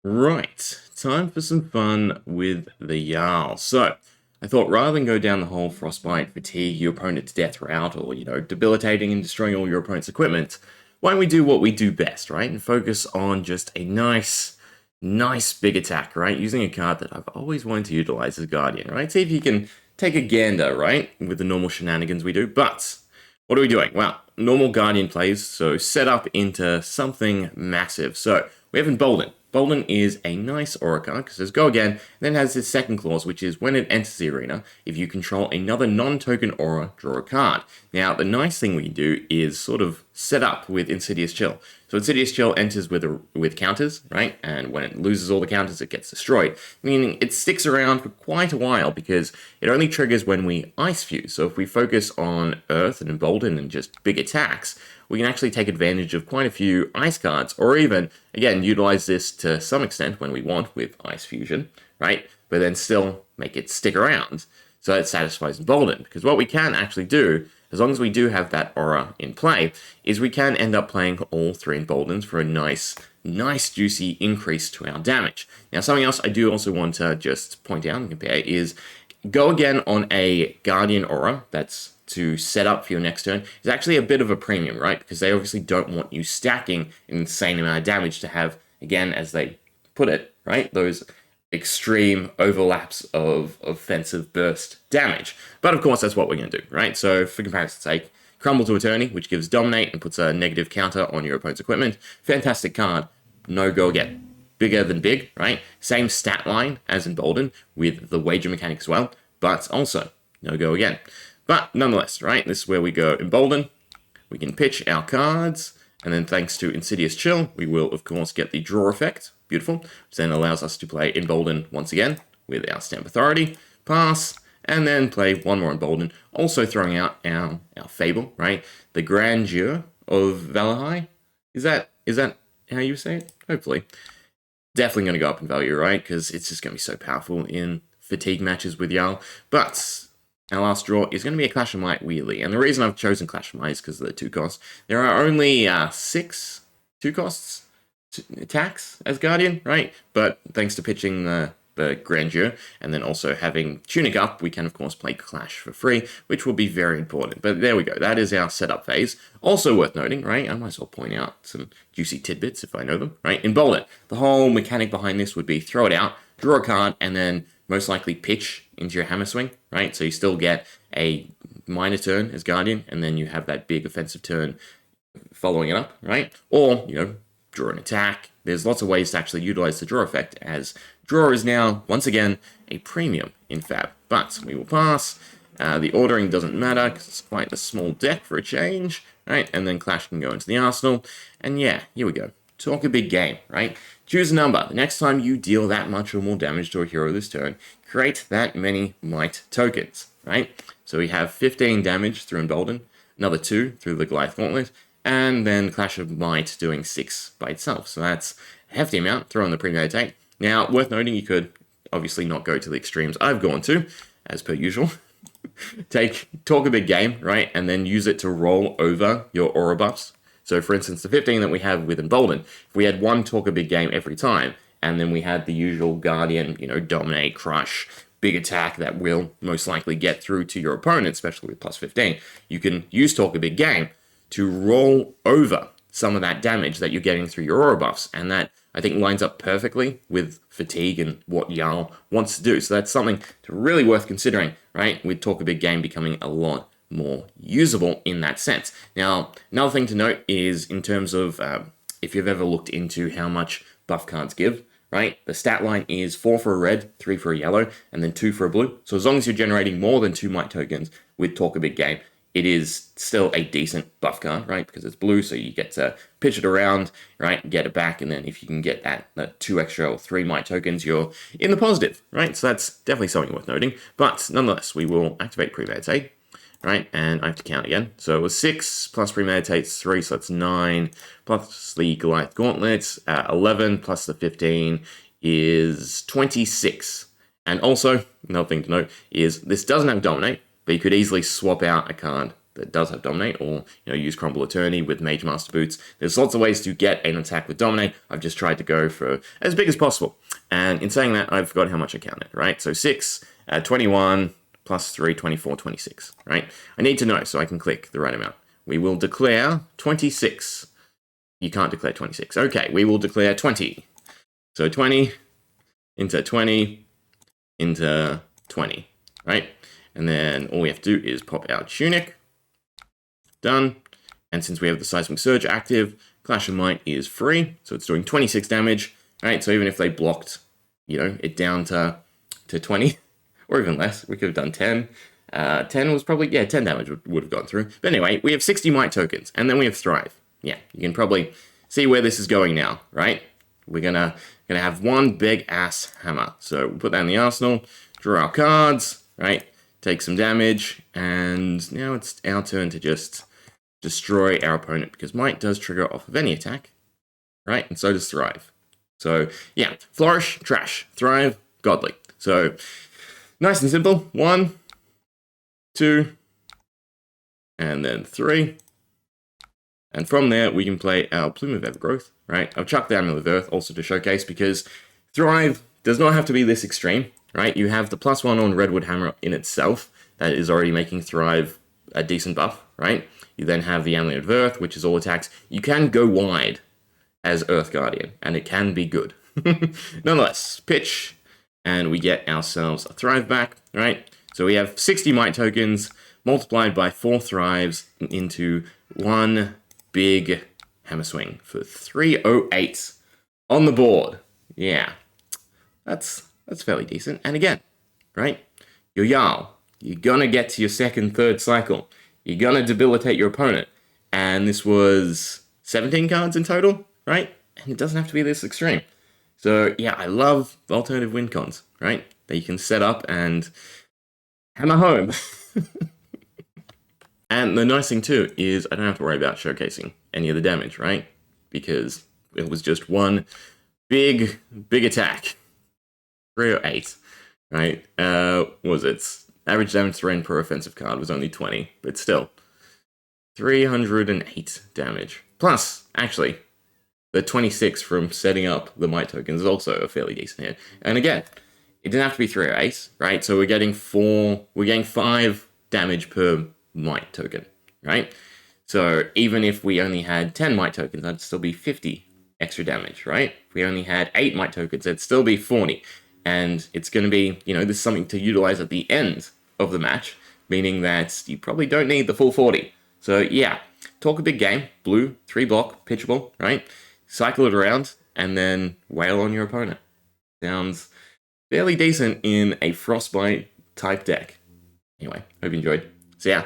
Right, time for some fun with the Jarl. So, I thought rather than go down the whole frostbite, fatigue your opponent to death route, or, debilitating and destroying all your opponent's equipment, why don't we do what we do best, right? And focus on just a nice big attack, right? Using a card that I've always wanted to utilize as Guardian, right? See if you can take a gander, right? With the normal shenanigans we do. But, what are we doing? Well, normal Guardian plays, so set up into something massive. So, we have Embolden. Embolden is a nice aura card, because it says go again, and then has this second clause, which is when it enters the arena, if you control another non-token aura, draw a card. Now, the nice thing we can do is sort of set up with Insidious Chill. So Insidious Chill enters with counters, right? And when it loses all the counters, it gets destroyed, meaning it sticks around for quite a while because it only triggers when we Ice Fuse. So if we focus on Earth and Embolden and just big attacks, we can actually take advantage of quite a few ice cards, or even, again, utilize this to some extent when we want with Ice Fusion, right? But then still make it stick around so it satisfies Embolden. Because what we can actually do, as long as we do have that aura in play, is we can end up playing all three Emboldens for a nice juicy increase to our damage. Now, something else I do also want to just point out and compare is go again on a Guardian aura that's to set up for your next turn is actually a bit of a premium, right? Because they obviously don't want you stacking an insane amount of damage to have, again, as they put it, right, those extreme overlaps of offensive burst damage. But of course, that's what we're going to do, right? So for comparison's sake, Crumble to Attorney, which gives Dominate and puts a negative counter on your opponent's equipment. Fantastic card. No go again. Bigger than big, right? Same stat line as Embolden with the wager mechanic as well, but also no go again. But nonetheless, right, this is where we go Embolden. We can pitch our cards, and then thanks to Insidious Chill, we will, of course, get the draw effect. Beautiful. Which then allows us to play Embolden once again with our Stamp Authority, pass, and then play one more Embolden, also throwing out our Fable, right? The Grandeur of Valahai. Is that how you say it? Hopefully. Definitely going to go up in value, right? Because it's just going to be so powerful in fatigue matches with Jarl. But our last draw is going to be a Clash of Might Wheelie. And the reason I've chosen Clash of Might is because of the 2 costs. There are only 6 2 costs attacks as Guardian, right? But thanks to pitching the Grandeur and then also having Tunic up, we can of course play Clash for free, which will be very important. But there we go. That is our setup phase. Also worth noting, right? I might as well point out some juicy tidbits if I know them, right? Embolden. The whole mechanic behind this would be throw it out, draw a card, and then most likely pitch into your Hammer Swing, right? So you still get a minor turn as Guardian, and then you have that big offensive turn following it up, right? Or, draw an attack. There's lots of ways to actually utilize the draw effect, as draw is now, once again, a premium in Fab. But we will pass. The ordering doesn't matter, because it's quite a small deck for a change, right? And then Clash can go into the arsenal. And yeah, here we go. Talk a big game, right? Choose a number. The next time you deal that much or more damage to a hero this turn, create that many Might tokens, right? So we have 15 damage through Embolden, another 2 through the Goliath Gauntlet, and then Clash of Might doing 6 by itself. So that's a hefty amount. Throw in the premeditate. Now, worth noting, you could obviously not go to the extremes I've gone to, as per usual. Talk a big game, right? And then use it to roll over your aura buffs. So, for instance, the 15 that we have with Embolden, if we had one talk a big game every time, and then we had the usual Guardian, dominate, crush, big attack that will most likely get through to your opponent, especially with plus 15, you can use talk a big game to roll over some of that damage that you're getting through your aura buffs. And that, I think, lines up perfectly with fatigue and what Jarl wants to do. So that's something really worth considering, right? With talk a big game becoming a lot more usable in that sense. Now, another thing to note is in terms of if you've ever looked into how much buff cards give, right? The stat line is 4 for a red, 3 for a yellow, and then 2 for a blue. So as long as you're generating more than 2 Might tokens with Talk a Big Game, it is still a decent buff card, right? Because it's blue, so you get to pitch it around, right? Get it back, and then if you can get that 2 extra or 3 Might tokens, you're in the positive, right? So that's definitely something worth noting. But nonetheless, we will activate Premeditate, right? And I have to count again. So it was 6 plus Premeditate's 3, so that's 9, plus the Goliath Gauntlets, 11 plus the 15 is 26. And also, another thing to note is this doesn't have Dominate, but you could easily swap out a card that does have Dominate, or use Crumble Attorney with Mage Master Boots. There's lots of ways to get an attack with Dominate. I've just tried to go for as big as possible. And in saying that, I've forgot how much I counted, right? So 6, 21, plus 3, 24, 26, right? I need to know so I can click the right amount. We will declare 26. You can't declare 26. Okay, we will declare 20. So 20 into 20 into 20, right? And then all we have to do is pop our Tunic. Done. And since we have the Seismic Surge active, Clash of Might is free. So it's doing 26 damage, right? So even if they blocked, it down to 20, or even less, we could have done 10. 10 was probably, 10 damage would have gone through. But anyway, we have 60 Might tokens, and then we have Thrive. Yeah, you can probably see where this is going now, right? We're gonna have one big ass hammer. So we'll put that in the arsenal, draw our cards, right? Take some damage, and now it's our turn to just destroy our opponent, because Might does trigger off of any attack, right? And so does Thrive. So yeah, Flourish, trash. Thrive, godly. So nice and simple. 1, 2, and then 3. And from there, we can play our Plume of Evergrowth, right? I've chucked the Amulet of Earth also to showcase, because Thrive does not have to be this extreme, right? You have the +1 on Redwood Hammer in itself that is already making Thrive a decent buff, right? You then have the Amulet of Earth, which is all attacks. You can go wide as Earth Guardian, and it can be good. Nonetheless, pitch, and we get ourselves a Thrive back, right? So we have 60 Might tokens multiplied by 4 Thrives into one big hammer swing for 308 on the board. Yeah, that's fairly decent. And again, right, your Jarl, you're gonna get to your second, third cycle. You're gonna debilitate your opponent. And this was 17 cards in total, right? And it doesn't have to be this extreme. So yeah, I love alternative win cons, right? That you can set up and hammer home. And the nice thing too is I don't have to worry about showcasing any of the damage, right? Because it was just one big attack. 308, right? What was it? Average damage thrown per offensive card was only 20, but still. 308 damage. Plus, actually, the 26 from setting up the Might tokens is also a fairly decent hit. And again, it didn't have to be 308, right? So we're getting 5 damage per Might token, right? So even if we only had 10 Might tokens, that'd still be 50 extra damage, right? If we only had 8 Might tokens, it'd still be 40. And it's going to be, this is something to utilize at the end of the match, meaning that you probably don't need the full 40. So yeah, talk a big game, blue, 3 block, pitchable, right? Cycle it around, and then wail on your opponent. Sounds fairly decent in a Frostbite type deck. Anyway, hope you enjoyed. See ya.